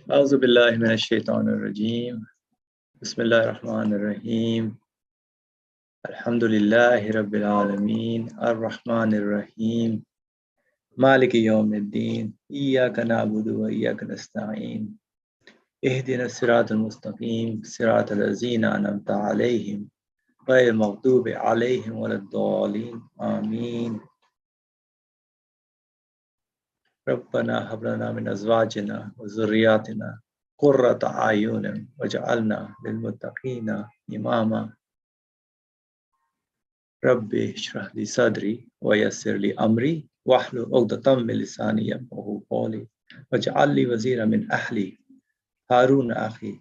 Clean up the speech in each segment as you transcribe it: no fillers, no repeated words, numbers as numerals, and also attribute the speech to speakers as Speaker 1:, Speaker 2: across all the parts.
Speaker 1: أعوذ بالله من الشيطان الرجيم. بسم الله الرحمن الرحيم. الحمد لله رب العالمين الرحمن الرحيم مالك يوم الدين إياك نعبد وإياك نستعين اهدنا الصراط المستقيم صراط الذين أنعمت عليهم غير المغضوب عليهم ولا الضالين آمين. ربنا هب لنا من أزواجنا وذرياتنا قرة أعين واجعلنا للمتقين إماما. ربي اشرح لي صدري ويسر لي أمري واحلل عقدة من لساني يفقهوا قولي واجعل لي وزيرا من أهلي هارون أخي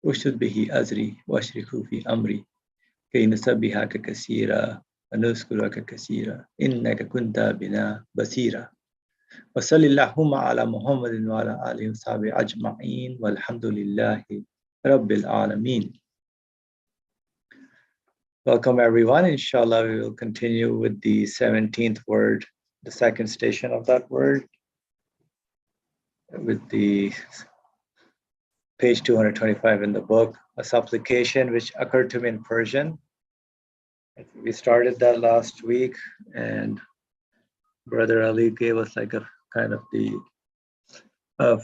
Speaker 1: اشدد به أزري واشركه في أمري كي نسبحك كثيرا ونذكرك كثيرا إنك كنت بنا بصيرا. وصل اللهم على محمد وعلى آله وصحبه أجمعين والحمد لله رب العالمين. Welcome everyone. Inshallah, we will continue with the 17th word, the second station of that word, with the page 225 in the book, a supplication which occurred to me in Persian. We started that last week, and Brother Ali gave us like a kind of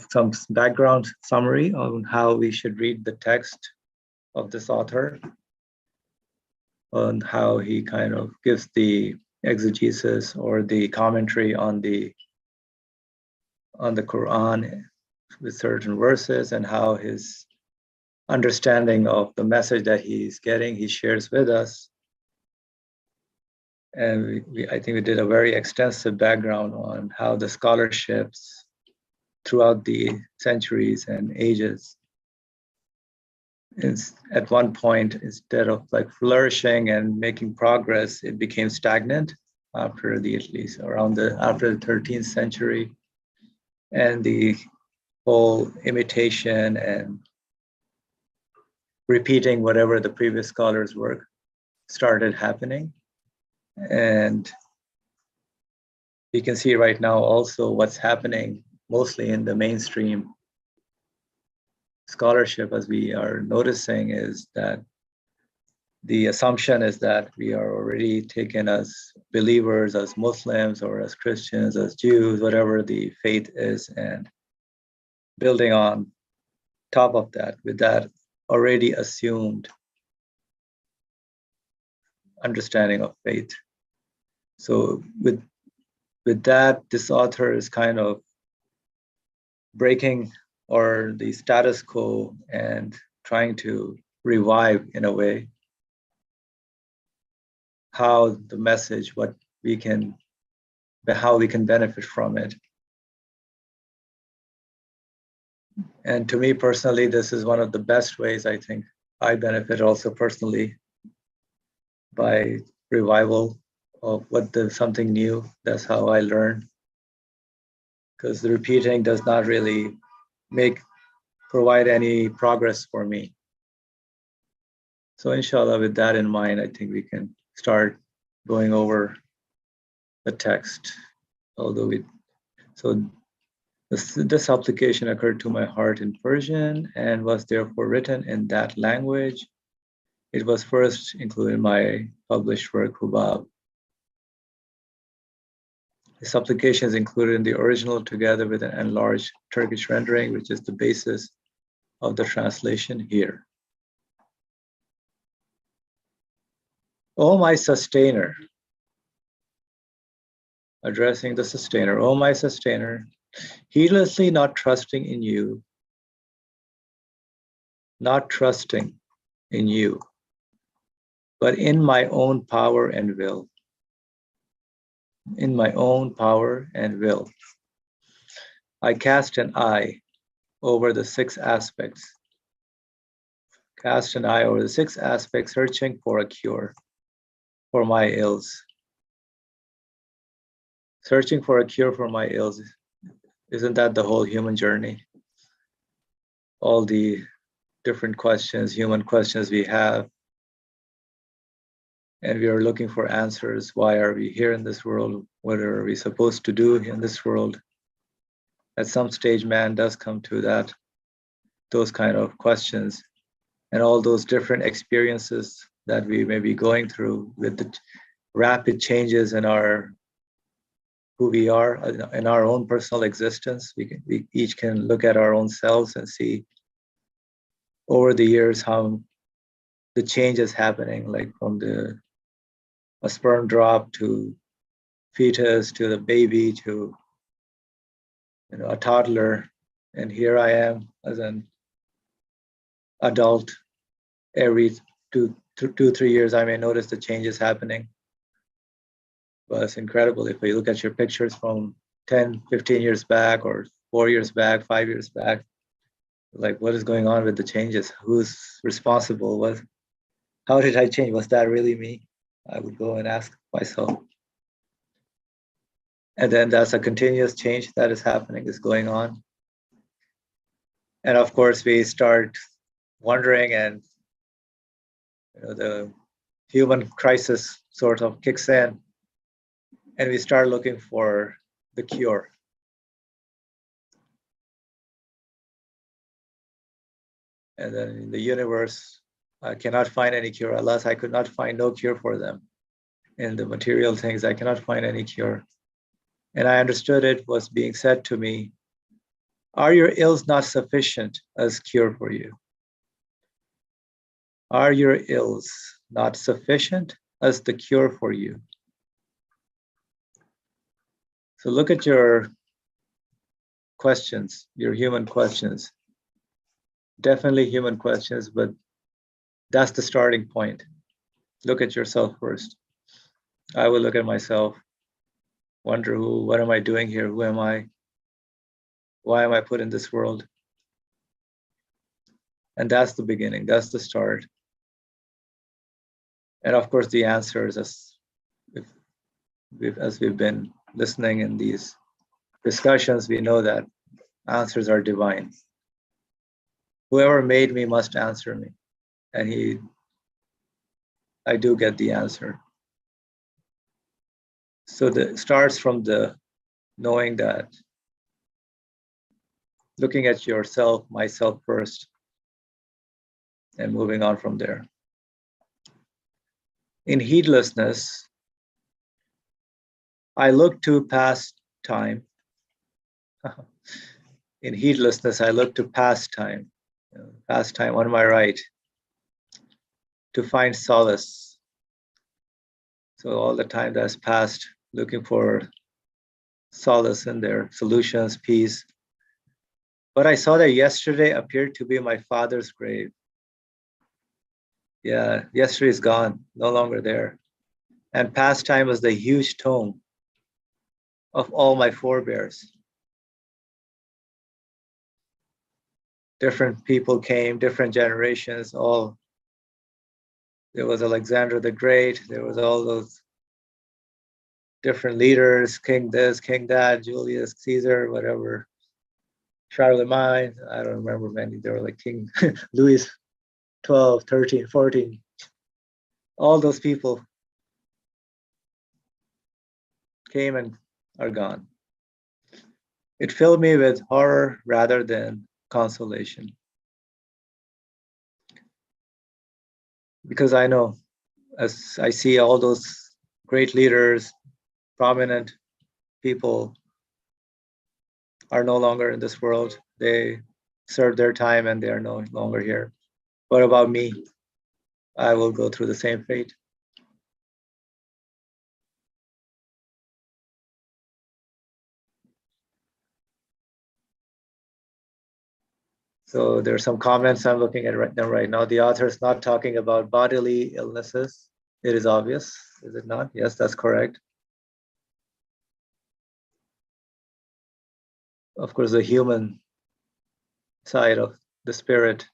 Speaker 1: some background summary on how we should read the text of this author, on how he kind of gives the exegesis or the commentary on the Quran with certain verses, and how his understanding of the message that he's getting, he shares with us. And I think we did a very extensive background on how the scholarships throughout the centuries and ages is at one point, instead of like flourishing and making progress, it became stagnant after at least after the 13th century, and the whole imitation and repeating whatever the previous scholars' work started happening. And you can see right now also what's happening mostly in the mainstream scholarship, as we are noticing, is that the assumption is that we are already taken as believers, as Muslims or as Christians, as Jews, whatever the faith is, and building on top of that with that already assumed understanding of faith. So with that, this author is kind of breaking or the status quo and trying to revive, in a way, how the message, how we can benefit from it. And to me personally, this is one of the best ways I think I benefit also personally by revival of something new. That's how I learn, because the repeating does not really provide any progress for me. So inshallah, with that in mind, I think we can start going over the text. This application occurred to my heart in Persian and was therefore written in that language. It was first included in my published work, Hubab. This application is included in the original together with an enlarged Turkish rendering, which is the basis of the translation here. O my sustainer, addressing the sustainer, O my sustainer, heedlessly not trusting in you, but in my own power and will. I cast an eye over the six aspects, searching for a cure for my ills. Searching for a cure for my ills, isn't that the whole human journey? All the different human questions we have, and we are looking for answers. Why are we here in this world? What are we supposed to do in this world? At some stage, man does come to that those kind of questions and all those different experiences that we may be going through with the rapid changes in our who we are in our own personal existence. We each can look at our own selves and see over the years how the change is happening, like from a sperm drop to fetus to the baby to a toddler, and here I am as an adult. Every 3 years, I may notice the changes happening. But it's incredible if you look at your pictures from 10, 15 years back, or 4 years back, 5 years back, like what is going on with the changes? Who's responsible? How did I change? Was that really me? I would go and ask myself. And then that's a continuous change that is happening, is going on. And of course, we start wondering, and the human crisis sort of kicks in, and we start looking for the cure. And then in the universe, I cannot find any cure. Alas, I could not find no cure for them. In the material things, I cannot find any cure. And I understood it was being said to me, are your ills not sufficient as cure for you? Are your ills not sufficient as the cure for you? So look at your questions, your human questions. Definitely human questions, but that's the starting point. Look at yourself first. I will look at myself, wonder what am I doing here? Who am I? Why am I put in this world? And that's the beginning, that's the start. And of course, the answers, as we've been listening in these discussions, we know that answers are divine. Whoever made me must answer me. And I do get the answer. So it starts from the knowing that, looking at yourself, myself first, and moving on from there. In heedlessness, I look to past time. In heedlessness, I look to past time on my right, to find solace. So all the time that's passed, looking for solace in there, solutions, peace. But I saw that yesterday appeared to be my father's grave. Yeah, yesterday is gone, no longer there. And past time was the huge tomb of all my forebears. Different people came, different generations, all. There was Alexander the Great, there was all those different leaders, king this, king that, Julius Caesar, whatever, Charlemagne, I don't remember many, they were like King Louis 12, 13, 14. All those people came and are gone. It filled me with horror rather than consolation. Because I know, as I see all those great leaders, prominent people are no longer in this world. They served their time and they are no longer here. What about me? I will go through the same fate. So there are some comments I'm looking at them right now. The author is not talking about bodily illnesses. It is obvious, is it not? Yes, that's correct. Of course, the human side of the spirit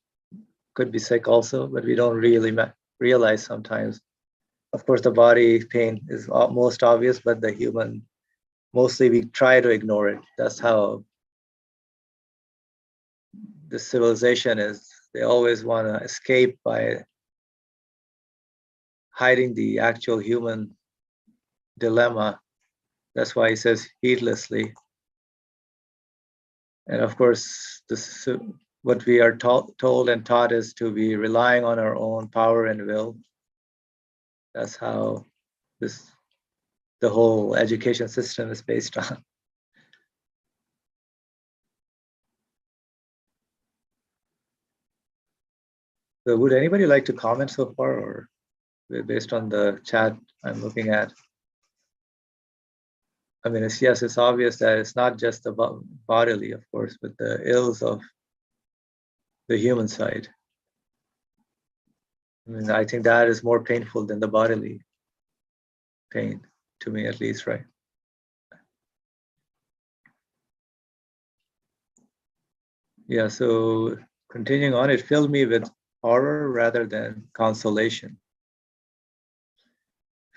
Speaker 1: could be sick also, but we don't really realize sometimes. Of course, the body pain is most obvious, but the human, mostly we try to ignore it. That's how the civilization is. They always want to escape by hiding the actual human dilemma. That's why he says heedlessly. And of course, what we are told and taught is to be relying on our own power and will. That's how the whole education system is based on. So would anybody like to comment so far, or based on the chat I'm looking at? I mean, yes, it's obvious that it's not just about bodily, of course, but the ills of the human side. I mean, I think that is more painful than the bodily pain, to me at least, right? Yeah, so continuing on, it filled me with horror rather than consolation.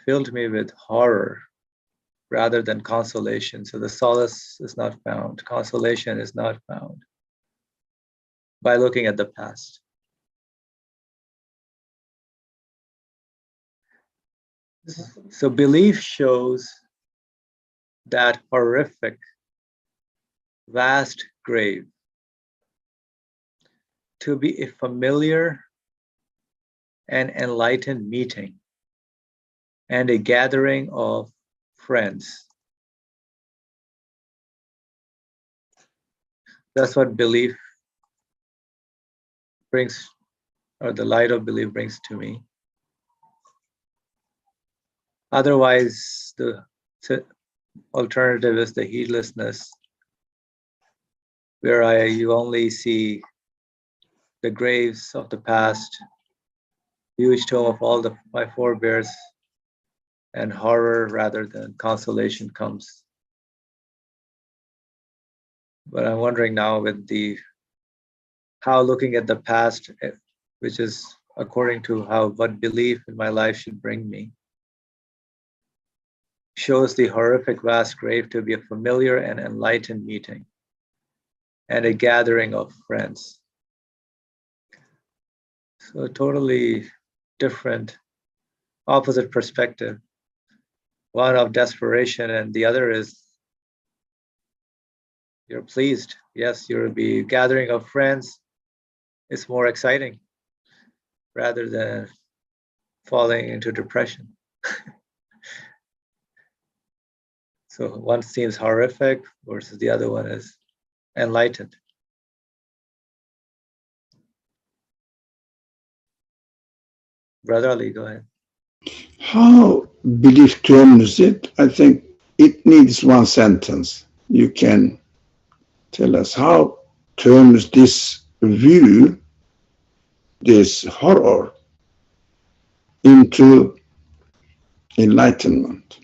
Speaker 1: Filled me with horror rather than consolation. So the solace is not found, consolation is not found by looking at the past. So belief shows that horrific, vast grave to be a familiar and enlightened meeting and a gathering of friends. That's what belief brings, or the light of belief brings to me. Otherwise, the alternative is the heedlessness, where you only see the graves of the past, huge tomb of all my forebears, and horror rather than consolation comes. But I'm wondering now with how looking at the past, which is according to what belief in my life should bring me, shows the horrific vast grave to be a familiar and enlightened meeting and a gathering of friends. So a totally different, opposite perspective. One of desperation and the other is you're pleased. Yes, you'll be gathering of friends. It's more exciting rather than falling into depression. So one seems horrific versus the other one is enlightened. Brother Ali, go ahead.
Speaker 2: How belief terms it, I think it needs one sentence. You can tell us how turns this view, this horror, into enlightenment.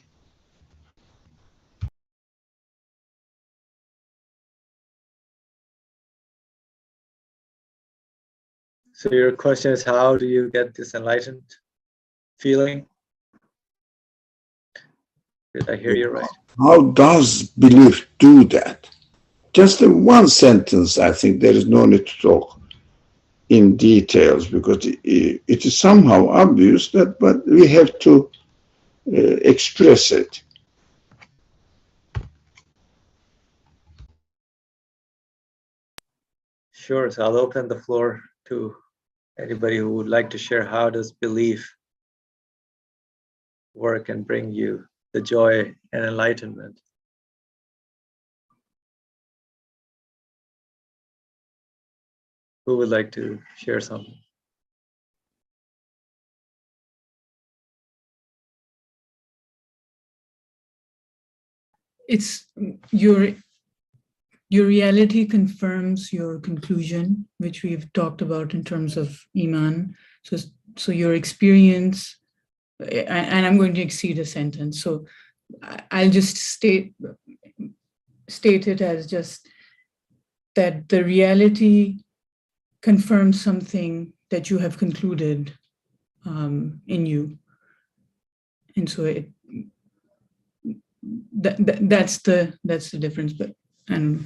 Speaker 1: So your question is, how do you get this enlightened feeling? Did I hear you right?
Speaker 2: How does belief do that? Just in one sentence, I think there is no need to talk in details because it is somehow obvious that, but we have to express it.
Speaker 1: Sure, so I'll open the floor to anybody who would like to share how does belief work and bring you the joy and enlightenment. Who would like to share something?
Speaker 3: It's your reality confirms your conclusion, which we've talked about in terms of Iman. So your experience, and I'm going to exceed a sentence. So I'll just state it as just that the reality confirms something that you have concluded in you. And so that's the difference, but I don't know.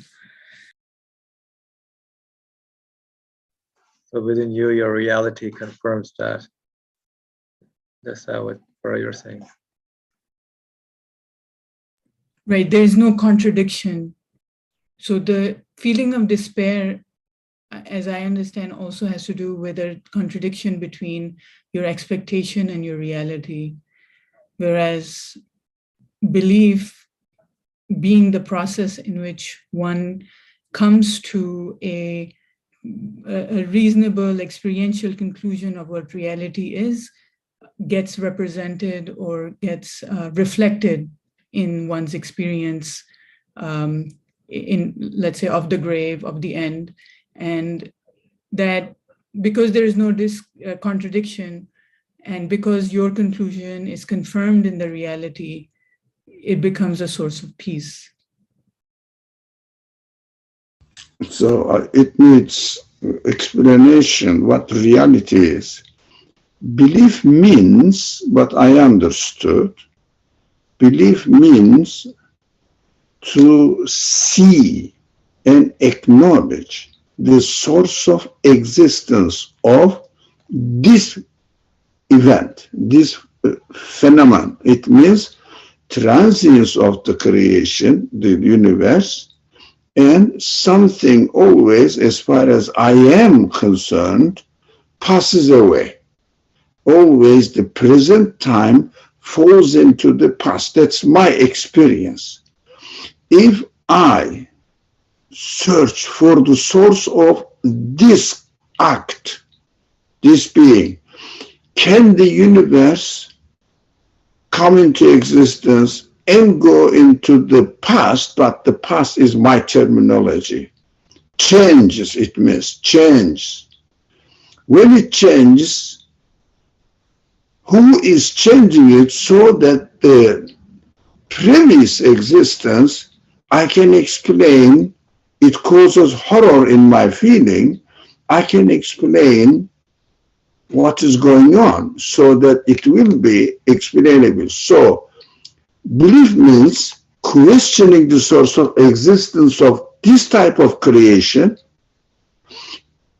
Speaker 1: So within you, your reality confirms that. That's what you're saying.
Speaker 3: Right, there is no contradiction. So the feeling of despair as I understand, also has to do with a contradiction between your expectation and your reality. Whereas belief being the process in which one comes to a reasonable experiential conclusion of what reality is, gets represented or gets reflected in one's experience, in, let's say, of the grave, of the end. And that because there is no contradiction, and because your conclusion is confirmed in the reality, it becomes a source of peace.
Speaker 2: So it needs explanation what reality is. Belief means what I understood. Belief means to see and acknowledge the source of existence of this event, this phenomenon. It means transience of the creation, the universe, and something always, as far as I am concerned, passes away. Always the present time falls into the past. That's my experience. If I search for the source of this act, this being, can the universe come into existence and go into the past? But the past is my terminology. Changes, it means change. When it changes, who is changing it so that the previous existence, I can explain, it causes horror in my feeling, I can explain what is going on so that it will be explainable. So belief means questioning the source of existence of this type of creation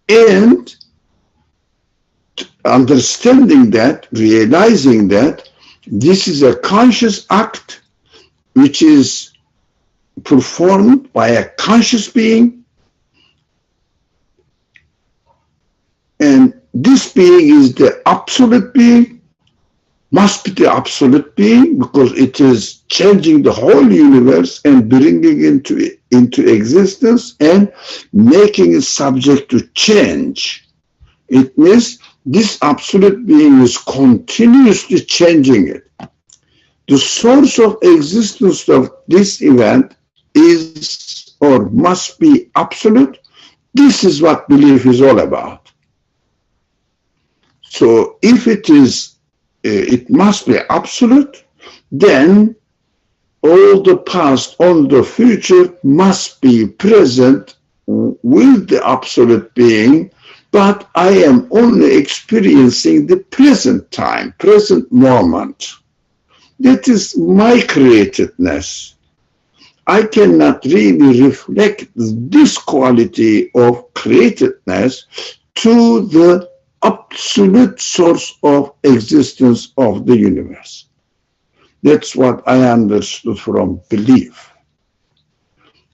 Speaker 2: and understanding that, realizing that this is a conscious act which is performed by a conscious being, and this being is the absolute being, must be the absolute being, because it is changing the whole universe and bringing it into existence and making it subject to change. It means this absolute being is continuously changing it. The source of existence of this event is or must be absolute. This is what belief is all about. So if it is, it must be absolute, then all the past, all the future must be present with the absolute being, but I am only experiencing the present time, present moment. That is my createdness. I cannot really reflect this quality of createdness to the absolute source of existence of the universe. That's what I understood from belief.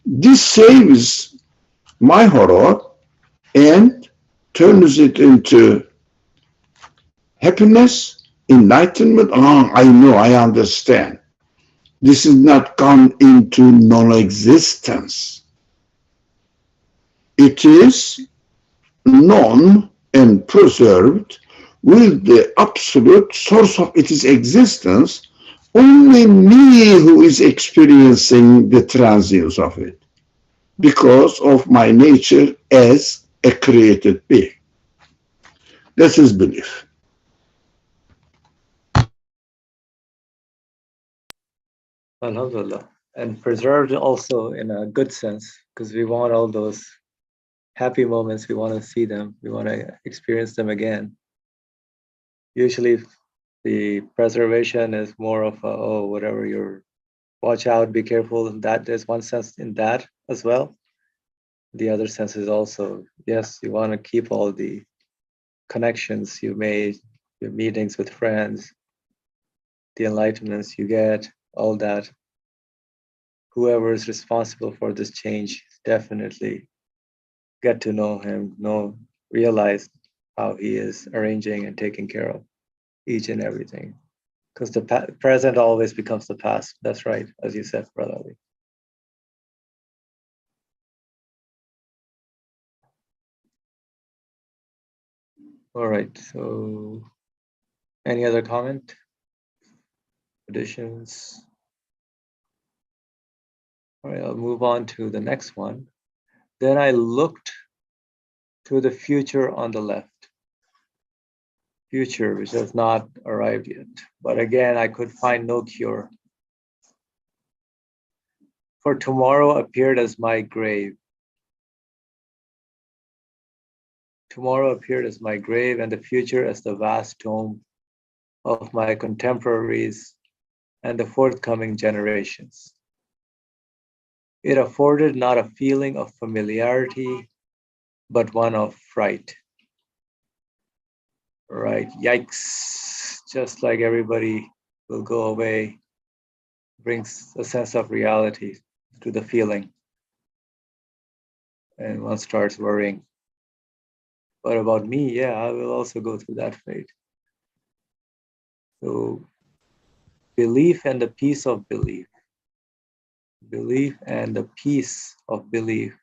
Speaker 2: This saves my horror and turns it into happiness, enlightenment. Oh, I know, I understand. This is not gone into non-existence. It is known and preserved with the absolute source of its existence, only me who is experiencing the transience of it because of my nature as a created being. This is belief.
Speaker 1: Alhamdulillah. And preserved also in a good sense, because we want all those happy moments, we want to see them, we want to experience them again. Usually the preservation is more of a, oh, whatever, you're watch out, be careful. That there's one sense in that as well. The other sense is also, yes, you want to keep all the connections you made, your meetings with friends, the enlightenments you get, all that. Whoever is responsible for this change definitely get to know him, realize how he is arranging and taking care of each and everything. Because the present always becomes the past. That's right, as you said, Brother Ali. All right, so any other comment? Additions? All right, I'll move on to the next one. Then I looked to the future on the left. Future, which has not arrived yet. But again, I could find no cure. For tomorrow appeared as my grave. Tomorrow appeared as my grave, and the future as the vast tomb of my contemporaries and the forthcoming generations. It afforded not a feeling of familiarity, but one of fright. Right, yikes, just like everybody will go away, brings a sense of reality to the feeling. And one starts worrying. What about me? Yeah, I will also go through that fate. So belief and the peace of belief. Belief and the peace of belief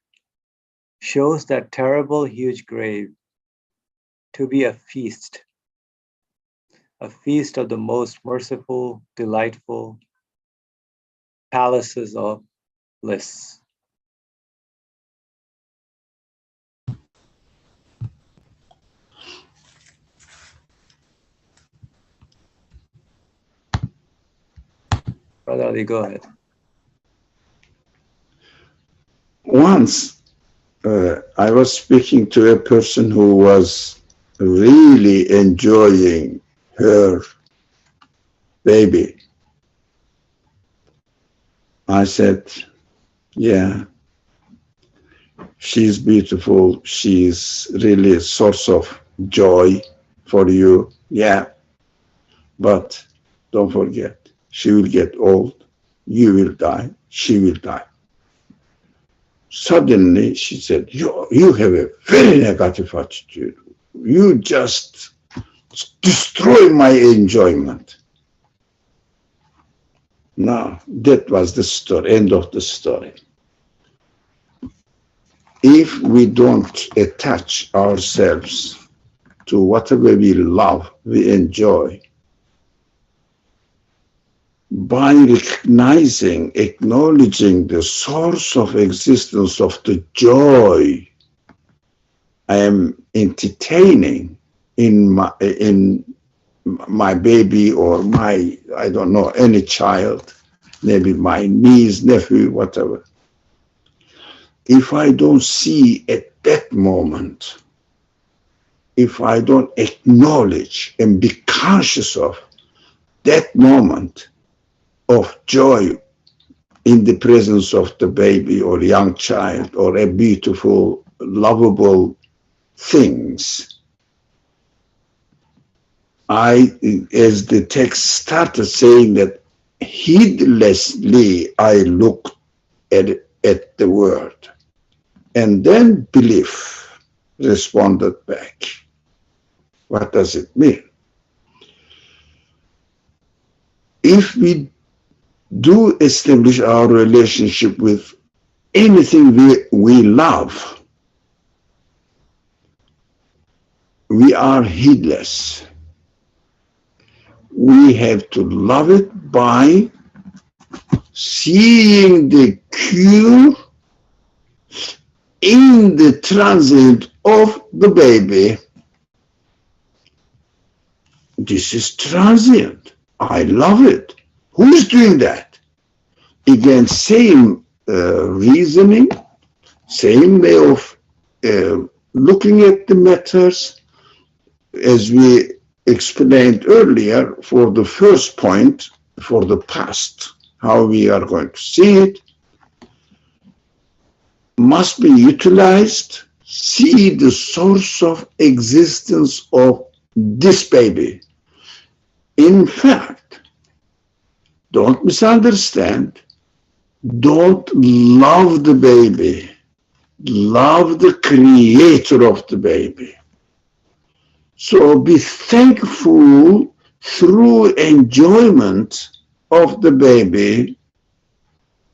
Speaker 1: shows that terrible, huge grave to be a feast of the most merciful, delightful palaces of bliss. Brother Ali, go ahead.
Speaker 2: Once I was speaking to a person who was really enjoying her baby. I said, yeah, she's beautiful. She's really a source of joy for you. Yeah, but don't forget, she will get old. You will die. She will die. Suddenly, she said, you have a very negative attitude. You just destroy my enjoyment. Now, that was the story, end of the story. If we don't attach ourselves to whatever we love, we enjoy, by recognizing, acknowledging the source of existence of the joy I am entertaining in my baby or my, I don't know, any child, maybe my niece, nephew, whatever. If I don't see at that moment, if I don't acknowledge and be conscious of that moment of joy in the presence of the baby or young child or a beautiful, lovable things, as the text started saying that, heedlessly I looked at the word, and then belief responded back. What does it mean? If we do establish our relationship with anything we love, we are heedless. We have to love it by seeing the cure in the transient of the baby. This is transient. I love it. Who is doing that? Again, same reasoning, same way of looking at the matters, as we explained earlier for the first point, for the past, how we are going to see it, must be utilized, see the source of existence of this baby. In fact, don't misunderstand, don't love the baby, love the creator of the baby. So be thankful through enjoyment of the baby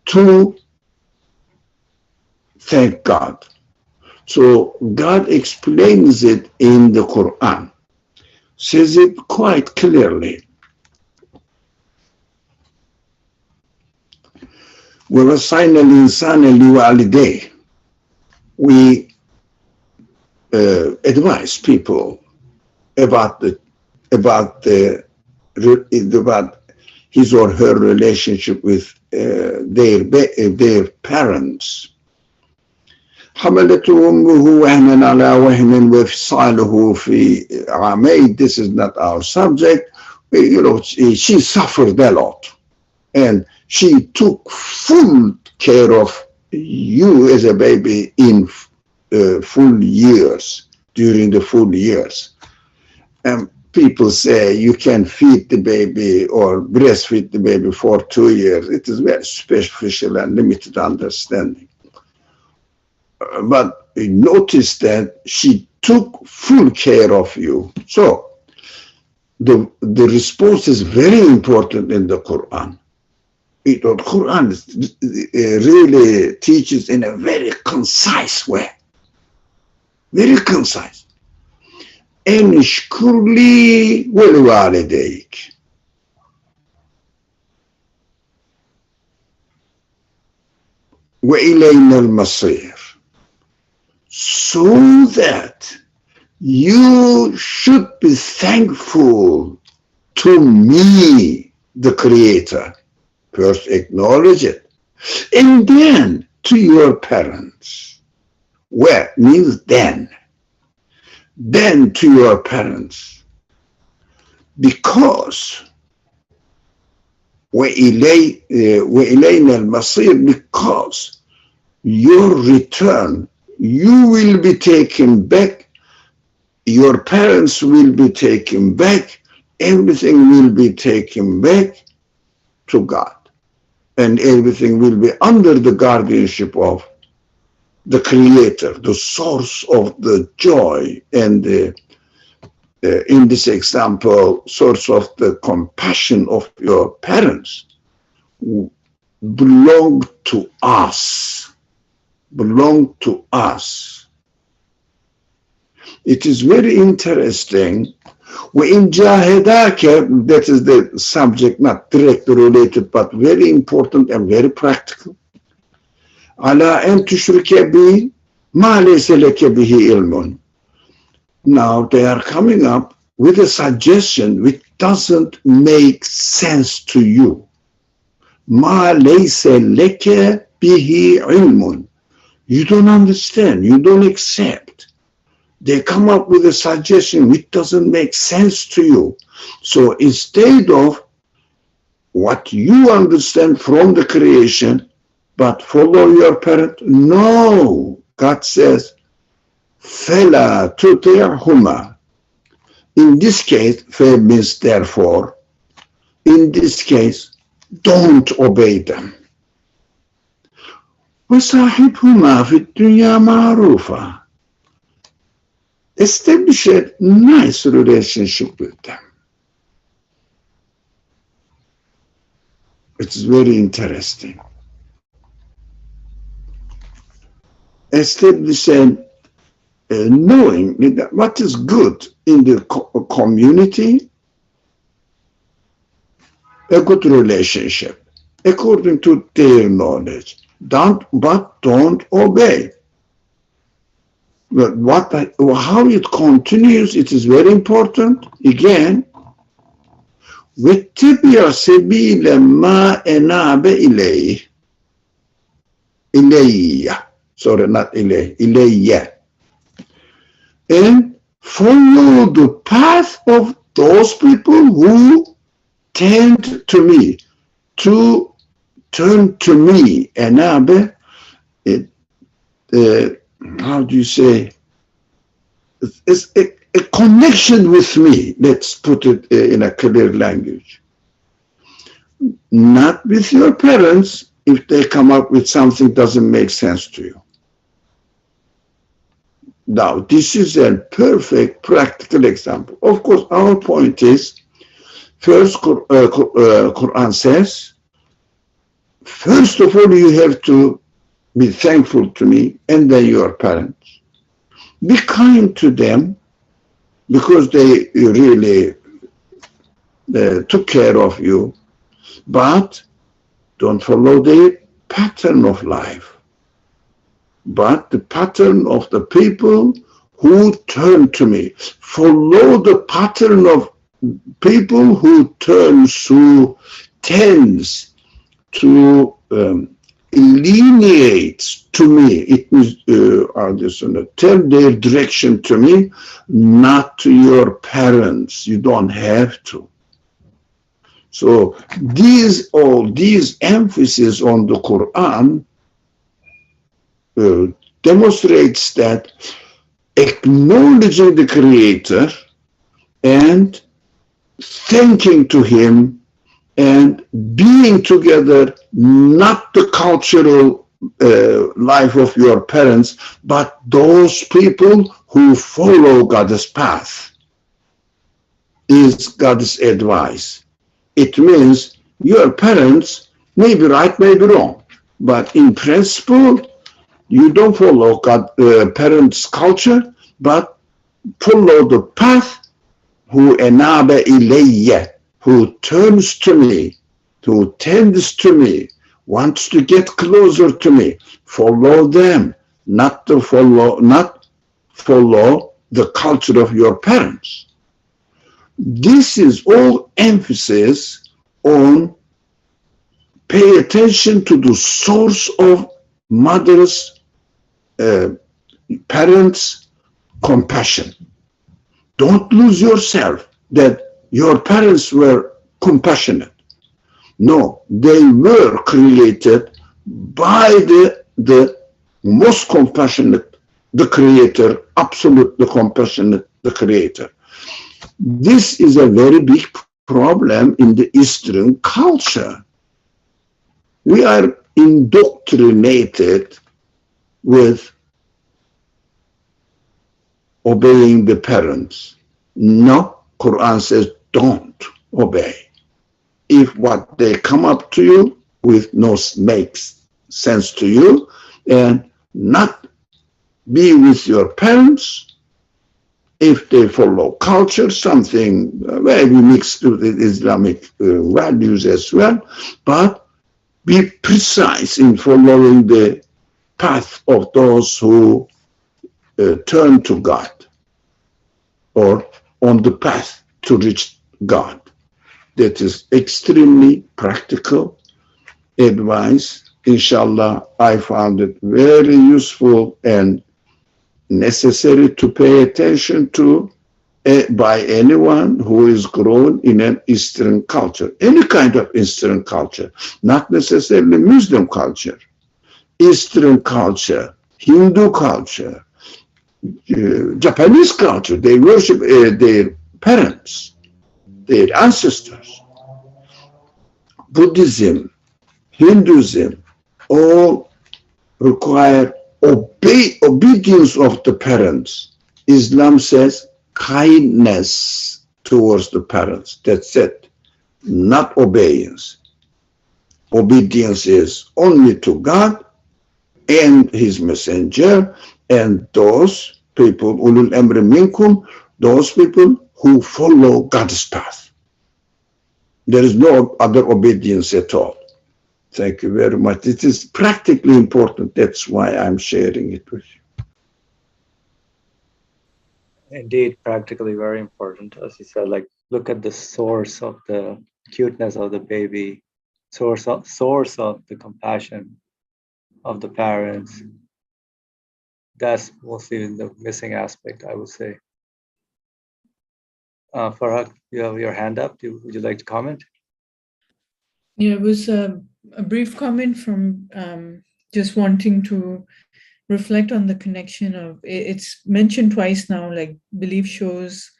Speaker 2: to thank God. So God explains it in the Quran, says it quite clearly. وَوَصَّيْنَا الْإِنسَانَ لِوَالِدَيْهِ. We advise people about his or her relationship with their parents. حملته أمه وهنا على وهن وفصاله في عامين. This is not our subject. You know, she suffered a lot, and she took full care of you as a baby in full years, during the full years. And people say you can feed the baby or breastfeed the baby for 2 years. It is very superficial and limited understanding. But notice that she took full care of you. So the response is very important in the Quran. The Quran really teaches in a very concise way. Very concise. أن اشكر لي ولوالديك. وإلينا المصير. So that you should be thankful to me, the Creator. First acknowledge it. And then to your parents. Where means then. Then to your parents. Because وإلينا المصير, because your return, you will be taken back, your parents will be taken back, everything will be taken back to God, and everything will be under the guardianship of the Creator, the source of the joy, and in this example, source of the compassion of your parents belong to us. Belong to us. It is very interesting. وَإِنْ جَاهَدَاكَ, that is the subject, not directly related, but very important and very practical. عَلَىٰ أَن تُشْرِكَ بِي مَا لَيْسَ لَكَ بِهِ عِلْمٌ. Now they are coming up with a suggestion which doesn't make sense to you. مَا لَيْسَ لَكَ بِهِ عِلْمٌ. You don't understand, you don't accept. They come up with a suggestion which doesn't make sense to you. So instead of what you understand from the creation, but follow your parent, no. God says, فَلَا تُطِعْهُمَا. In this case, فَ means therefore. In this case, don't obey them. وَصَاحِبْهُمَا فِي الدُّنْيَا مَعْرُوفًا. Establish a nice relationship with them. It's very interesting. Establish a knowing what is good in the community, a good relationship, according to their knowledge. But don't obey. But how it continues, it is very important. Again, وَاتَّبِعْ سَبِيلَ مَا أَنَابَ إِلَيَّ. Sorry, not إِلَيَّ. إِلَيَّ. And follow the path of those people who tend to me, to turn to me. أَنَابَ, how do you say? It's a connection with me. Let's put it in a clear language. Not with your parents if they come up with something doesn't make sense to you. Now, this is a perfect practical example. Of course, our point is, first, Quran says, first of all, you have to be thankful to me, and then your parents. Be kind to them, because they really took care of you, but don't follow their pattern of life, but the pattern of the people who turn to me. Follow the pattern of people who tends to lineates to me. It means tell their direction to me, not to your parents. You don't have to. So all these emphasis on the Quran demonstrates that acknowledging the Creator and thanking to Him and being together, not the cultural life of your parents, but those people who follow God's path, is God's advice. It means your parents may be right, may be wrong, but in principle, you don't follow parents' culture, but follow the path who enabe ilayya, who turns to me, who tends to me, wants to get closer to me. Follow them, not follow the culture of your parents. This is all emphasis on pay attention to the source of mother's, parents' compassion. Don't lose yourself that your parents were compassionate. No, they were created by the most compassionate, the Creator, absolutely compassionate, the Creator. This is a very big problem in the Eastern culture. We are indoctrinated with obeying the parents. No, Quran says don't obey. If what they come up to you with makes sense to you, and not be with your parents, if they follow culture, something maybe mixed with Islamic values as well, but be precise in following the path of those who turn to God, or on the path to reach God. That is extremely practical advice. Inshallah, I found it very useful and necessary to pay attention to by anyone who is grown in an Eastern culture, any kind of Eastern culture, not necessarily Muslim culture, Eastern culture, Hindu culture, Japanese culture. They worship their parents, their ancestors. Buddhism, Hinduism, all require obedience of the parents. Islam says kindness towards the parents. That's it, not obedience. Obedience is only to God and His messenger and those people, ulul amri minkum, those people who follow God's path. There is no other obedience at all. Thank you very much. It is practically important. That's why I'm sharing it with you.
Speaker 1: Indeed, practically very important. As you said, like look at the source of the cuteness of the baby, source of the compassion of the parents. That's mostly the missing aspect, I would say. Farhad, you have your hand up. Would you like to comment?
Speaker 3: Yeah, it was a brief comment from just wanting to reflect on the connection of, it's mentioned twice now, like belief shows,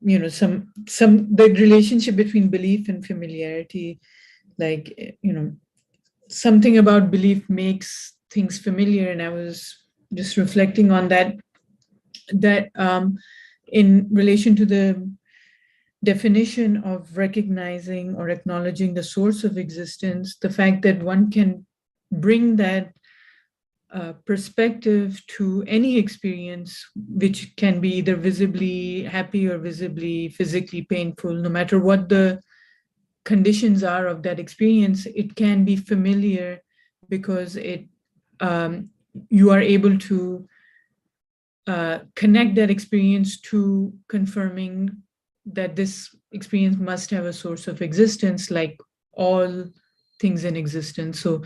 Speaker 3: you know, the relationship between belief and familiarity, like, you know, something about belief makes things familiar. And I was just reflecting on that, in relation to the definition of recognizing or acknowledging the source of existence, the fact that one can bring that perspective to any experience, which can be either visibly happy or visibly physically painful, no matter what the conditions are of that experience, it can be familiar because you are able to connect that experience to confirming that this experience must have a source of existence, like all things in existence. So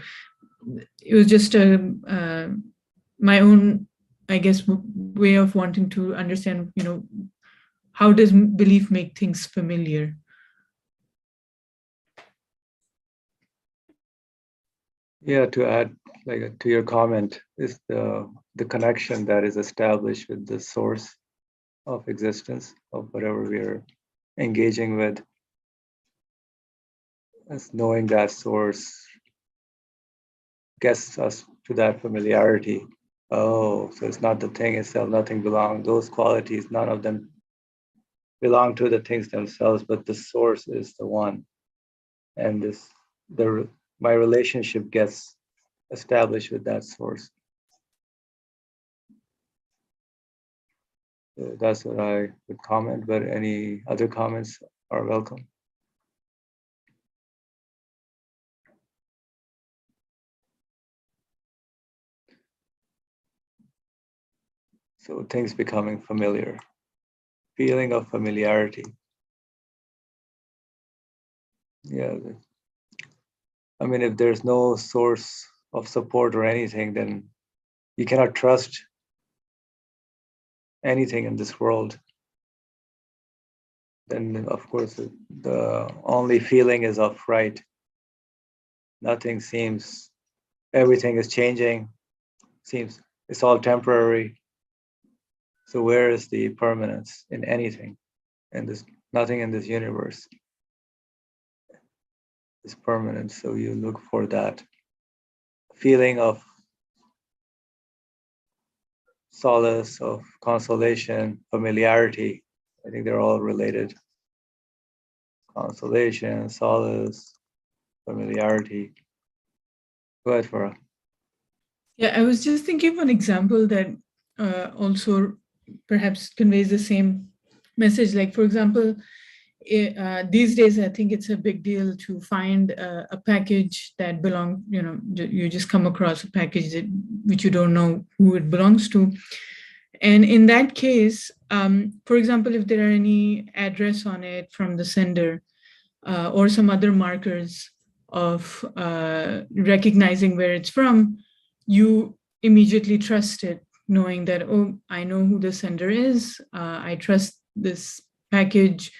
Speaker 3: it was just my own, I guess, way of wanting to understand, how does belief make things familiar?
Speaker 1: Yeah, to add to your comment is the connection that is established with the source of existence of whatever we are engaging with. As knowing that source gets us to that familiarity. Oh, so it's not the thing itself, nothing belongs. Those qualities, none of them belong to the things themselves, but the source is the one. And my relationship gets established with that source. So that's what I would comment, but any other comments are welcome. So things becoming familiar, feeling of familiarity. Yeah, I mean, if there's no source of support or anything, then you cannot trust anything in this world. Then of course the only feeling is of fright. Nothing seems, everything is changing, seems it's all temporary. So where is the permanence in anything? And there's nothing in this universe is permanent. So you look for that feeling of solace, of consolation, familiarity. I think they're all related. Consolation, solace, familiarity. Go ahead, Farah.
Speaker 3: Yeah, I was just thinking of an example that also perhaps conveys the same message. Like, for example, these days, I think it's a big deal to find a package that belongs, you just come across a package which you don't know who it belongs to. And in that case, for example, if there are any address on it from the sender or some other markers of recognizing where it's from, you immediately trust it, knowing that, oh, I know who the sender is. I trust this package,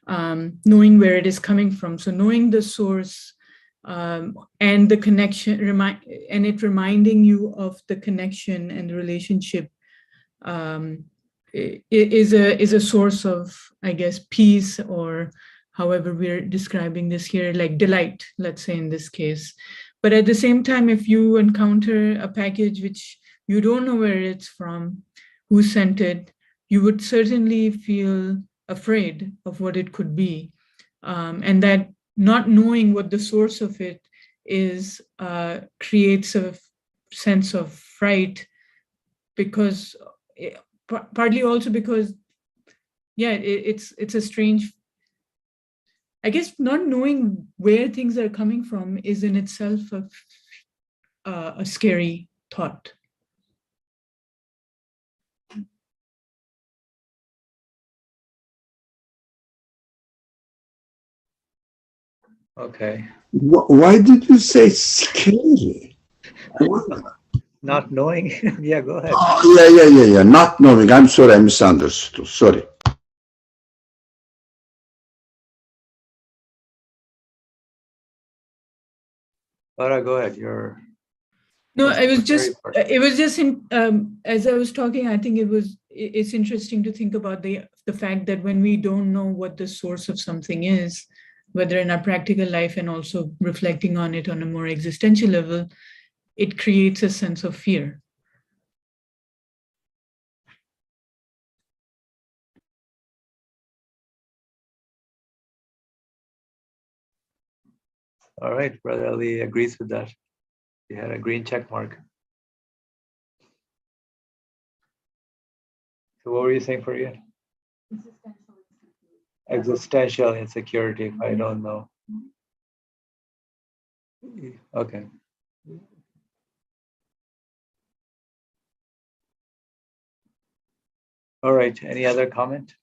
Speaker 3: knowing where it is coming from. So knowing the source and the connection, and it reminding you of the connection and the relationship is a source of, I guess, peace, or however we're describing this here, like delight, let's say in this case. But at the same time, if you encounter a package which you don't know where it's from, who sent it, you would certainly feel afraid of what it could be. And that not knowing what the source of it is creates a sense of fright, because partly also because, yeah, it's a strange, I guess not knowing where things are coming from is in itself a scary thought.
Speaker 1: Okay.
Speaker 2: Why did you say scary?
Speaker 1: Not knowing. Yeah, go ahead.
Speaker 2: Yeah. Not knowing. I'm sorry, I misunderstood. Sorry.
Speaker 1: Farah, go ahead.
Speaker 3: No, it was just as I was talking, I think it's interesting to think about the fact that when we don't know what the source of something is, whether in our practical life and also reflecting on it on a more existential level, it creates a sense of fear.
Speaker 1: All right, Brother Ali agrees with that. He had a green check mark. So what were you saying, Farid? Existential insecurity, if I don't know. Okay. All right, any other comment?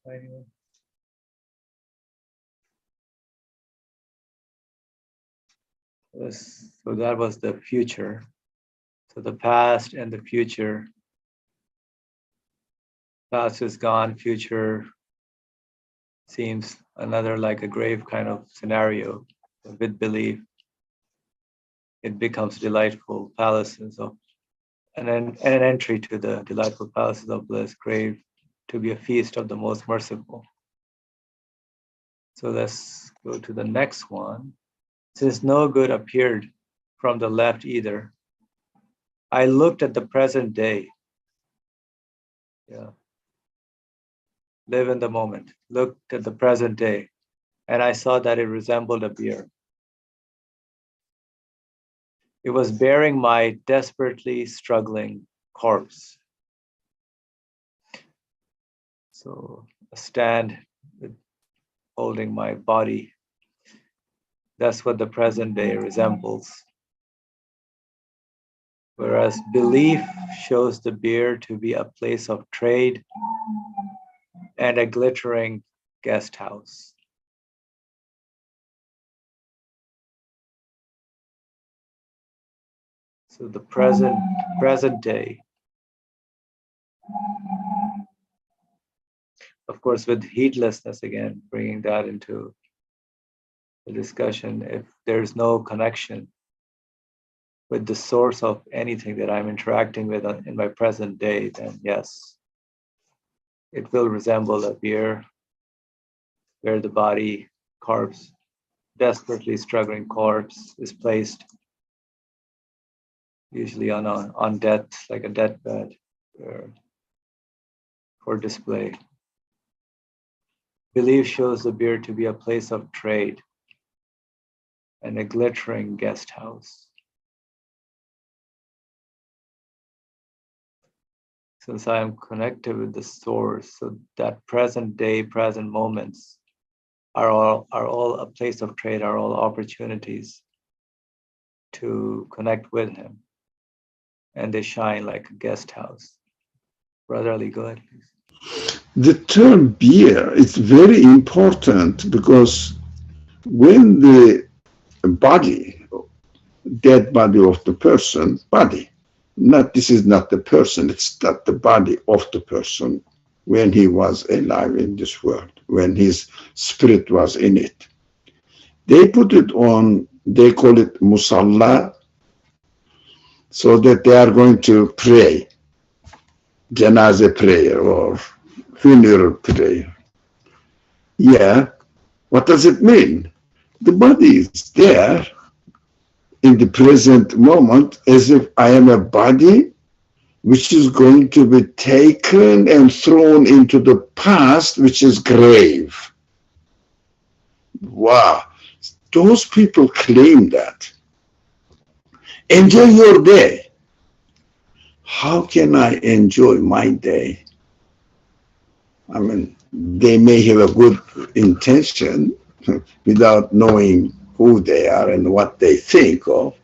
Speaker 1: So that was the future. So the past and the future. Past is gone, future seems another like a grave kind of scenario. With belief, it becomes delightful palaces of, and an entry to the delightful palaces of bliss, grave to be a feast of the most merciful. So let's go to the next one. Since no good appeared from the left either, I looked at the present day. Yeah. Live in the moment. Looked at the present day, and I saw that it resembled a bier. It was bearing my desperately struggling corpse. So a stand holding my body. That's what the present day resembles. Whereas belief shows the bier to be a place of trade and a glittering guest house. So the present day, of course, with heedlessness again, bringing that into the discussion. If there's no connection with the source of anything that I'm interacting with in my present day, then yes, it will resemble a bier where the body corpse, desperately struggling corpse, is placed usually on death, like a deathbed, for display. Belief shows the bier to be a place of trade and a glittering guest house. Since I am connected with the source, so that present day, present moments are all a place of trade, are all opportunities to connect with him. And they shine like a guest house. Brother Ali, go ahead, please.
Speaker 2: The term bier is very important because when the body, dead body of the person, this is not the person, it's not the body of the person when he was alive in this world, when his spirit was in it. They put it on, they call it musalla, so that they are going to pray, janazah prayer or funeral prayer. Yeah, what does it mean? The body is there in the present moment as if I am a body which is going to be taken and thrown into the past, which is grave. Wow, those people claim that. Enjoy your day. How can I enjoy my day? I mean, they may have a good intention without knowing who they are and what they think of.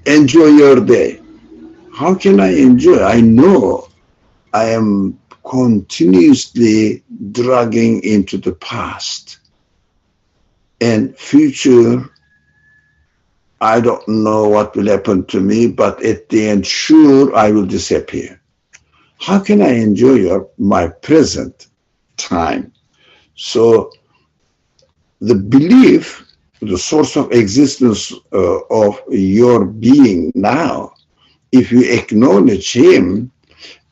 Speaker 2: Enjoy your day. How can I enjoy? I know I am continuously dragging into the past and future. I don't know what will happen to me, but at the end, sure, I will disappear. How can I enjoy my present time? So the belief, the source of existence of your being now, if you acknowledge him,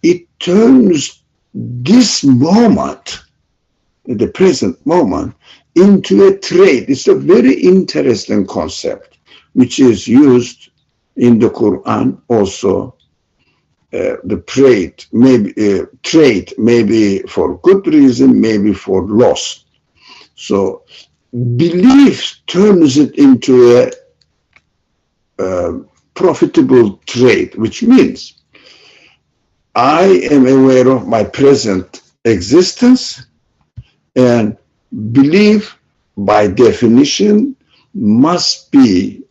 Speaker 2: it turns this moment, the present moment, into a trade. It's a very interesting concept, which is used in the Quran also. The trade, maybe for good reason, maybe for loss. So belief turns it into a profitable trade, which means I am aware of my present existence, and belief, by definition, must be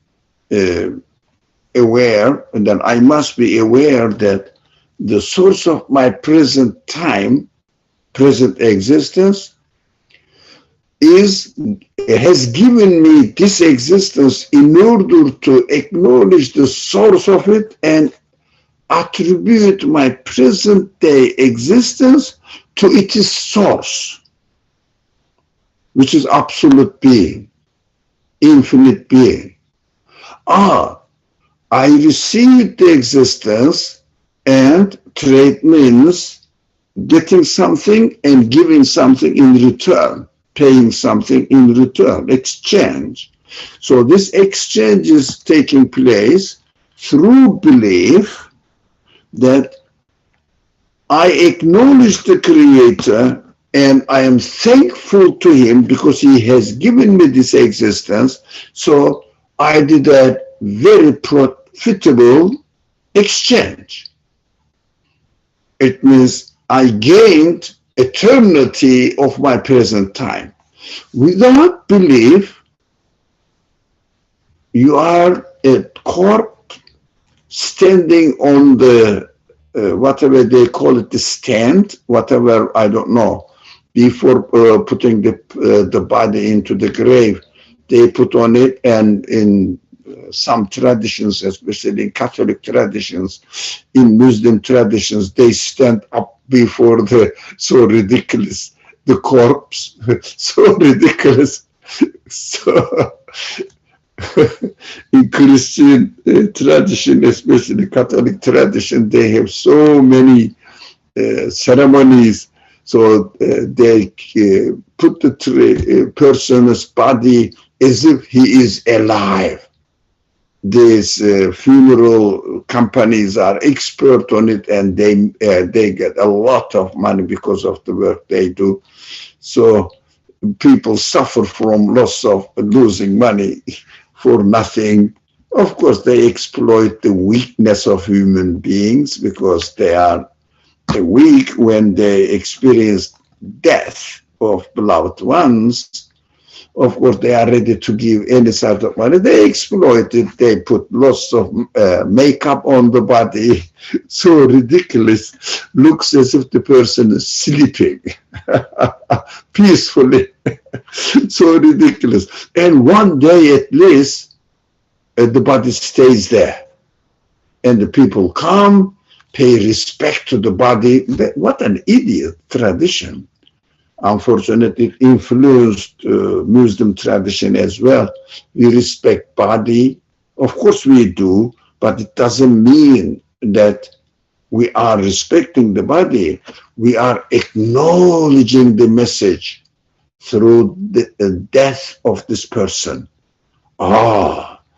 Speaker 2: aware, and then I must be aware that the source of my present time, present existence, has given me this existence in order to acknowledge the source of it and attribute my present day existence to its source, which is absolute being, infinite being. I received the existence, and trade means getting something and giving something in return, paying something in return, exchange. So this exchange is taking place through belief that I acknowledge the Creator and I am thankful to Him because He has given me this existence. So I did a very profitable exchange. It means I gained eternity of my present time. Without belief, you are a corpse standing on the whatever they call it, the stand, whatever, I don't know. Before putting the body into the grave, they put on it, and in some traditions, especially in Catholic traditions, in Muslim traditions, they stand up before the, so ridiculous, the corpse, so ridiculous. So in Christian tradition, especially Catholic tradition, they have so many ceremonies. So they put the person's body as if he is alive. These funeral companies are expert on it, and they get a lot of money because of the work they do. So people suffer from loss of losing money for nothing. Of course, they exploit the weakness of human beings because they are weak when they experience death of beloved ones. Of course, they are ready to give any sort of money. They exploit it. They put lots of makeup on the body. So ridiculous. Looks as if the person is sleeping peacefully. So ridiculous. And one day at least, the body stays there. And the people come, pay respect to the body. What an idiot tradition. Unfortunately, it influenced Muslim tradition as well. We respect body. Of course we do, but it doesn't mean that we are respecting the body. We are acknowledging the message through the death of this person.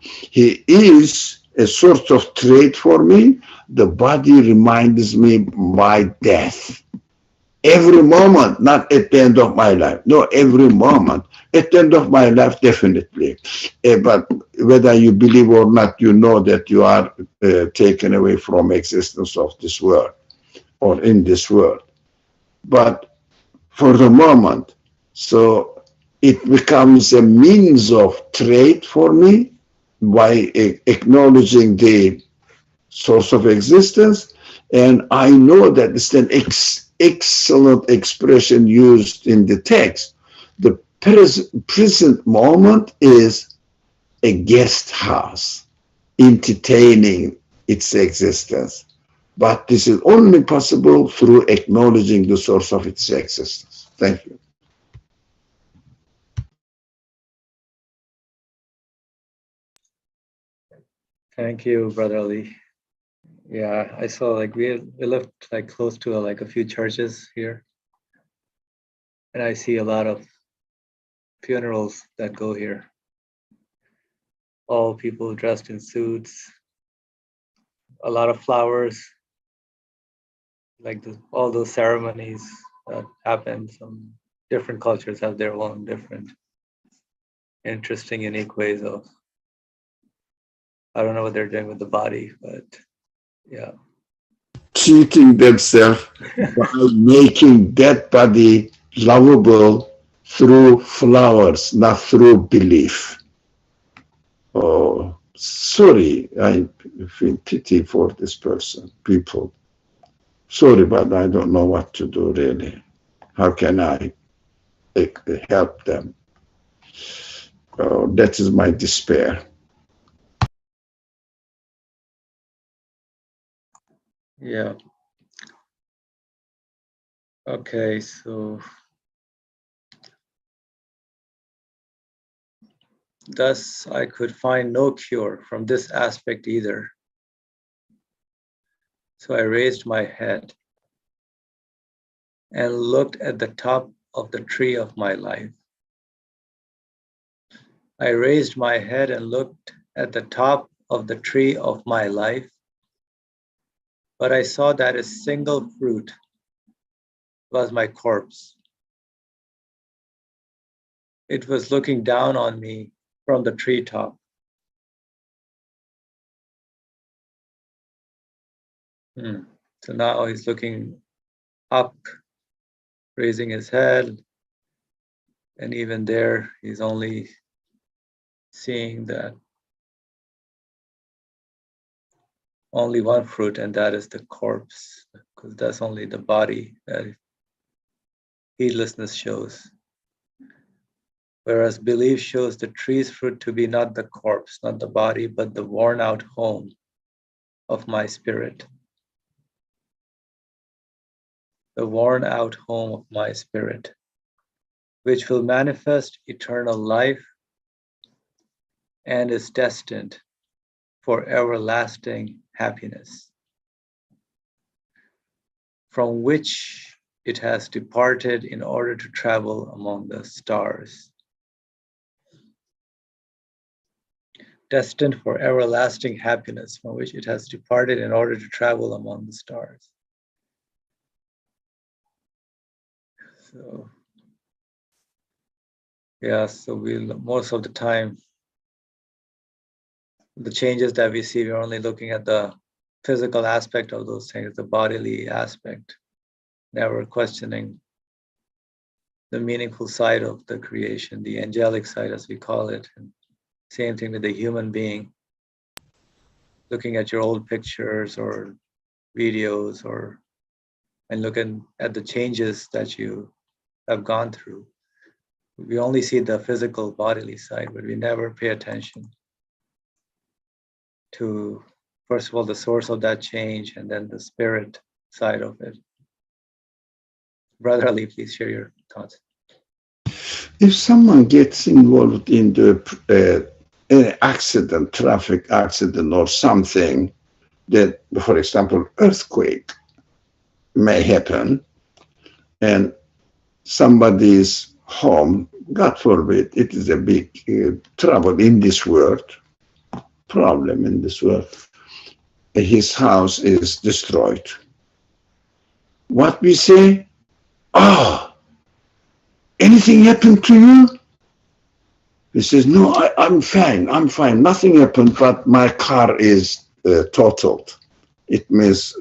Speaker 2: He is a sort of trait for me. The body reminds me my death. Every moment, not at the end of my life. No, every moment. At the end of my life, definitely. But whether you believe or not, you know that you are taken away from existence of this world or in this world. But for the moment, so it becomes a means of trade for me by acknowledging the source of existence. And I know that it's an excellent expression used in the text. The present moment is a guest house entertaining its existence. But this is only possible through acknowledging the source of its existence. Thank you.
Speaker 1: Thank you, Brother Ali. Yeah, I saw like we lived like close to like a few churches here, and I see a lot of funerals that go here. All people dressed in suits, a lot of flowers, like all those ceremonies that happen. Some different cultures have their own different interesting, unique ways of, I don't know what they're doing with the body, but yeah.
Speaker 2: Cheating themselves by making that body lovable through flowers, not through belief. Oh, sorry, I feel pity for this person, people. Sorry, but I don't know what to do really. How can I help them? That is my despair.
Speaker 1: Yeah. Okay, so thus I could find no cure from this aspect either. So I raised my head and looked at the top of the tree of my life. I raised my head and looked at the top of the tree of my life, but I saw that a single fruit was my corpse. It was looking down on me from the treetop. So now he's looking up, raising his head, and even there, he's only seeing that only one fruit, and that is the corpse, because that's only the body that heedlessness shows. Whereas belief shows the tree's fruit to be not the corpse, not the body, but the worn out home of my spirit. The worn out home of my spirit, which will manifest eternal life and is destined for everlasting happiness, from which it has departed in order to travel among the stars. Destined for everlasting happiness, from which it has departed in order to travel among the stars. So, yeah, so we'll most of the time, the changes that we see, we're only looking at the physical aspect of those things, the bodily aspect, never questioning the meaningful side of the creation, the angelic side, as we call it. And same thing with the human being, looking at your old pictures or videos, and looking at the changes that you have gone through. We only see the physical bodily side, but we never pay attention to, first of all, the source of that change, and then the spirit side of it. Brother Ali, please share your thoughts.
Speaker 2: If someone gets involved in the accident, traffic accident or something, that, for example, earthquake may happen, and somebody's home, God forbid, it is a big trouble in this world, problem in this world, his house is destroyed. What we say, oh, anything happened to you? He says, no, I'm fine, nothing happened, but my car is totaled. It means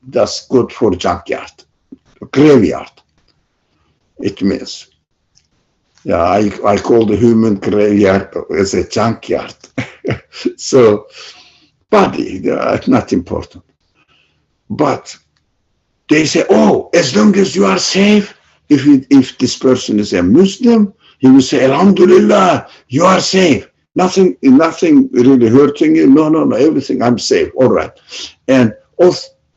Speaker 2: that's good for junkyard, graveyard, it means. Yeah, I call the human graveyard as a junkyard. So, body, it's not important. But they say, oh, as long as you are safe, if this person is a Muslim, he will say, Alhamdulillah, you are safe. Nothing really hurting you. No, everything, I'm safe. All right. And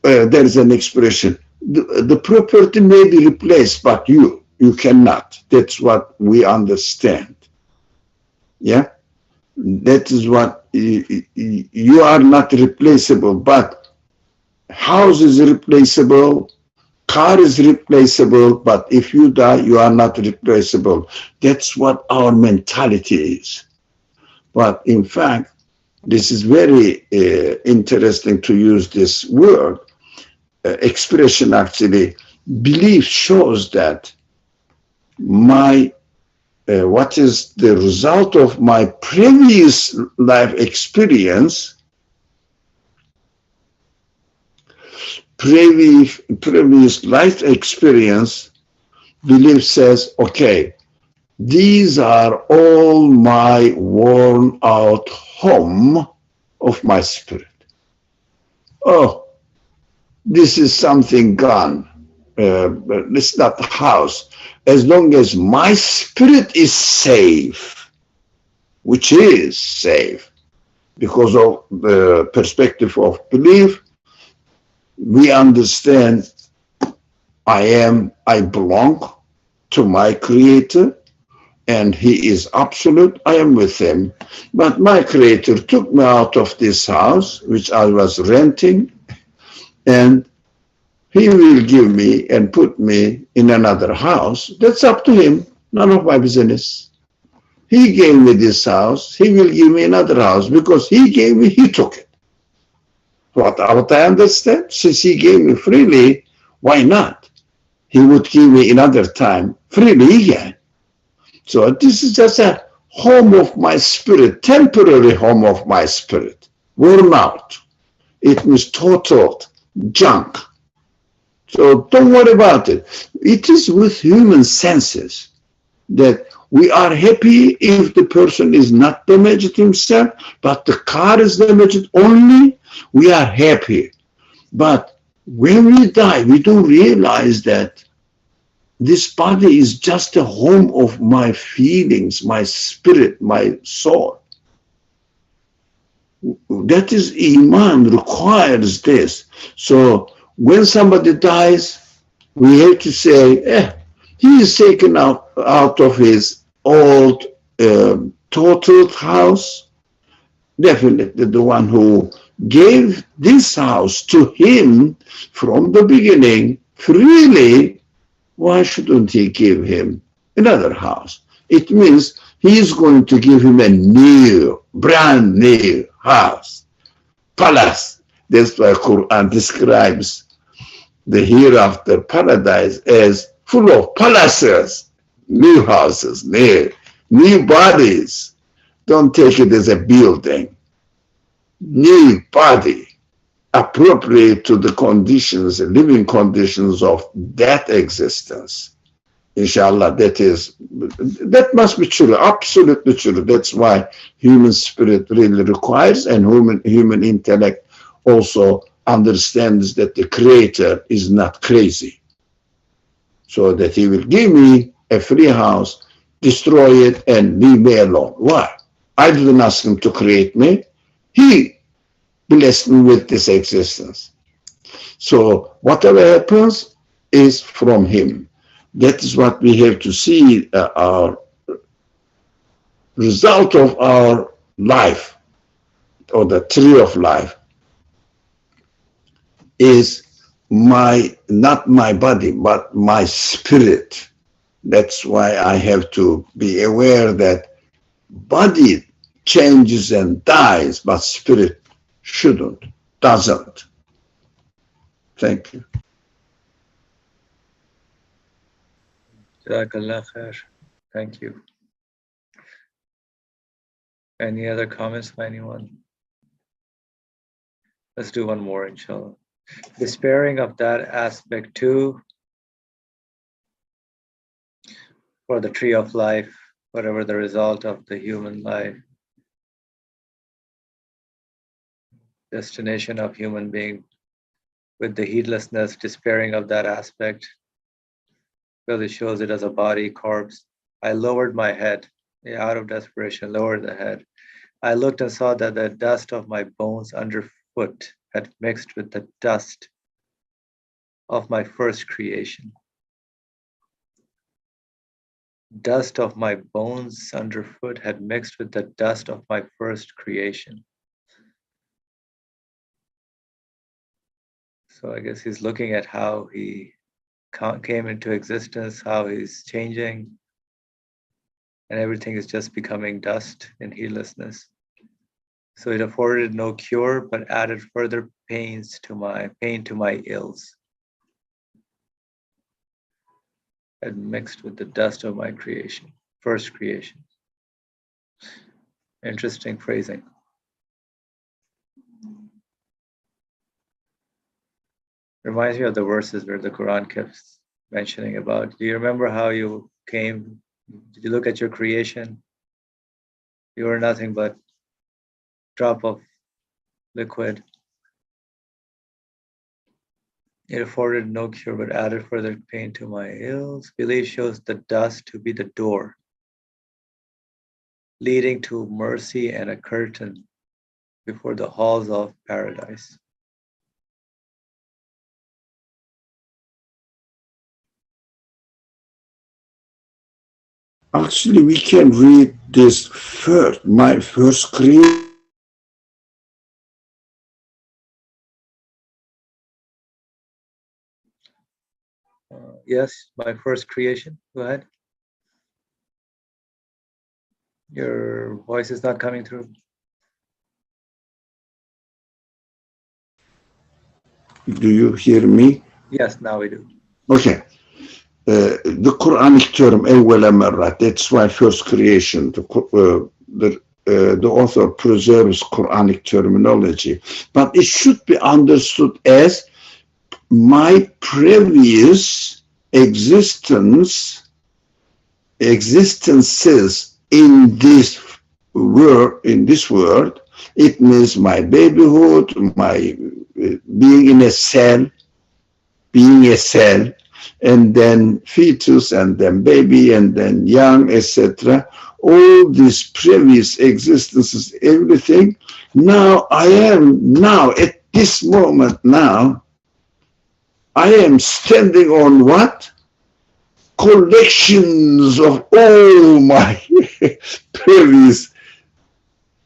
Speaker 2: there is an expression, the property may be replaced, but you cannot. That's what we understand. Yeah? That is what, you are not replaceable, but house is replaceable, car is replaceable, but if you die, you are not replaceable. That's what our mentality is. But in fact, this is very interesting to use this word, expression actually. Belief shows that my what is the result of my previous life experience, previous life experience, belief says, okay, these are all my worn out home of my spirit. Oh, this is something gone. It's not the house. As long as my spirit is safe, which is safe, because of the perspective of belief, we understand I belong to my creator, and he is absolute. I am with him. But my creator took me out of this house, which I was renting, and he will give me and put me in another house. That's up to him, none of my business. He gave me this house, he will give me another house, because he gave me, he took it. What I understand, since he gave me freely, why not? He would give me another time freely again. So this is just a home of my spirit, temporary home of my spirit, worn out. It means totaled, junk. So don't worry about it. It is with human senses that we are happy if the person is not damaged himself, but the car is damaged only, we are happy. But when we die, we don't realize that this body is just a home of my feelings, my spirit, my soul. That is Iman requires this. So when somebody dies, we have to say, he is taken out of his old total house. Definitely the one who gave this house to him from the beginning freely, why shouldn't he give him another house? It means he is going to give him a new, brand new house, palace. That's why Quran describes the hereafter paradise as full of palaces, new houses, new bodies. Don't take it as a building. New body, appropriate to the conditions, the living conditions of that existence. Inshallah, that must be true, absolutely true. That's why human spirit really requires, and human intellect also understands that the creator is not crazy. So that he will give me a free house, destroy it, and leave me alone. Why? I didn't ask him to create me. He blessed me with this existence. So whatever happens is from him. That is what we have to see, our result of our life, or the tree of life, is not my body, but my spirit. That's why I have to be aware that body changes and dies, but spirit doesn't. Thank you.
Speaker 1: Jazakallah khair. Thank you. Any other comments by anyone? Let's do one more, inshallah. Despairing of that aspect too, for the tree of life, whatever the result of the human life, destination of human being, with the heedlessness, despairing of that aspect, because it shows it as a body, corpse. I lowered my head, out of desperation, lowered the head. I looked and saw that the dust of my bones underfoot had mixed with the dust of my first creation. Dust of my bones underfoot had mixed with the dust of my first creation. So I guess he's looking at how he came into existence, how he's changing, and everything is just becoming dust and heedlessness. So it afforded no cure, but added further pain to my ills, and mixed with the dust of my creation. first creation. Interesting phrasing. Reminds me of the verses where the Quran keeps mentioning about. Do you remember how you came? Did you look at your creation? You were nothing but drop of liquid. It afforded no cure, but added further pain to my ills. Belief shows the dust to be the door, leading to mercy and a curtain before the halls of paradise.
Speaker 2: Actually, we can read this first. My first creation.
Speaker 1: Yes, my first creation. Go ahead. Your voice is not coming through.
Speaker 2: Do you hear me?
Speaker 1: Yes, now we do.
Speaker 2: Okay. The Quranic term أول مرة, that's why first creation. The author preserves Quranic terminology, but it should be understood as my previous existences in this world. It means my babyhood, my being in a cell, and then fetus, and then baby, and then young, etc. All these previous existences, everything. Now I am at this moment now, I am standing on what? Collections of all my previous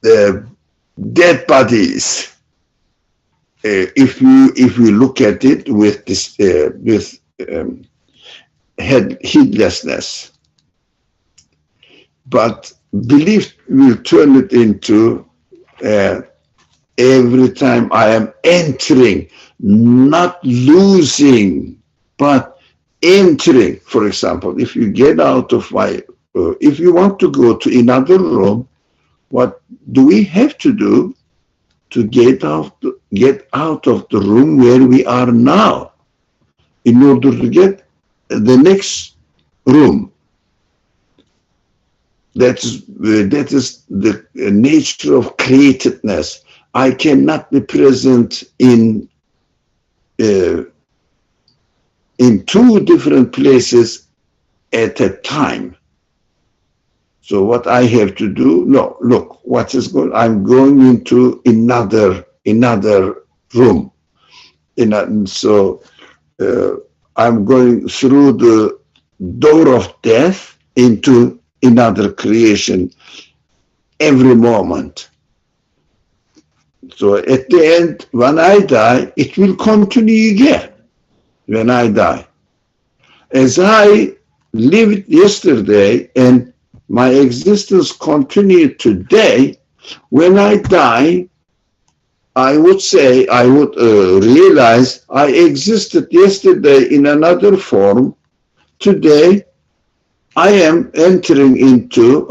Speaker 2: dead bodies. If we look at it with this heedlessness, but belief will turn it into every time I am entering, not losing, but entering. For example, if you get out of if you want to go to another room, what do we have to do to get out of the room where we are now in order to get the next room? That is the nature of createdness. I cannot be present in two different places at a time. So what I have to do? No, look, what is going? I'm going into another room, so I'm going through the door of death into another creation every moment. So at the end, when I die, it will continue again. When I die, as I lived yesterday and my existence continued today, when I die, I would realize I existed yesterday in another form. Today, I am taken into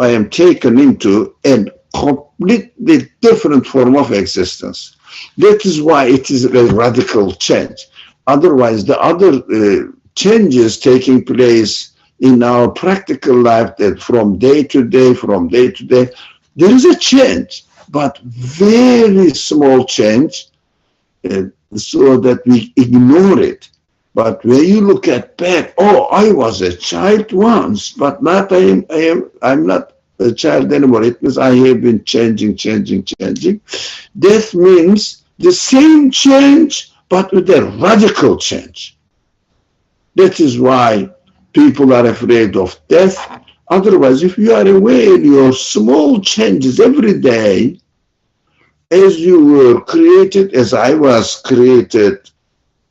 Speaker 2: a completely different form of existence. That is why it is a radical change. Otherwise, the other changes taking place in our practical life, that from day to day, there is a change, but very small change, so that we ignore it. But when you look at back, I was a child once, but not I'm not a child anymore. It means I have been changing. Death means the same change, but with a radical change. That is why people are afraid of death. Otherwise, if you are aware of your small changes every day, as you were created, as I was created,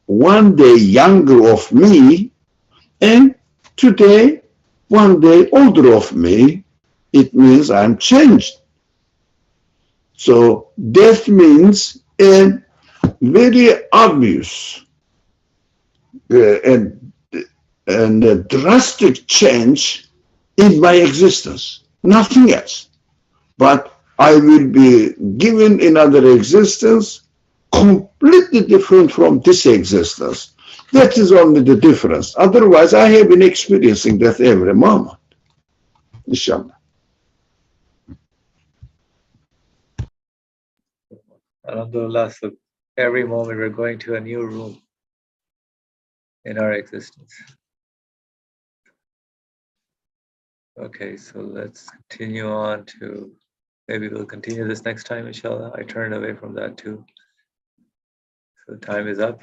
Speaker 2: one day younger of me, and today, one day older of me, it means I'm changed. So death means a very obvious and a drastic change in my existence, nothing else. But I will be given another existence completely different from this existence. That is only the difference. Otherwise, I have been experiencing that every moment. Inshallah.
Speaker 1: Alhamdulillah. So every moment we're going to a new room in our existence. Okay, so let's continue on to, maybe we'll continue this next time, inshallah. I turned away from that too. So time is up.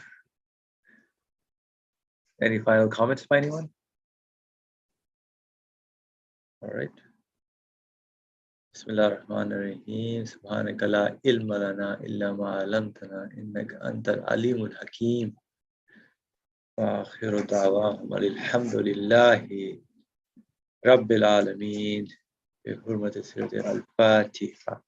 Speaker 1: Any final comments by anyone? All right. Bismillah ar-Rahman ar-Rahim. Subhanaka la ilma lana illa ma 'allamtana innaka antal alimul hakim. Wa akhiru da'wahum alhamdulillahi rabbil alamin. Bi hurmati surati al-Fatiha.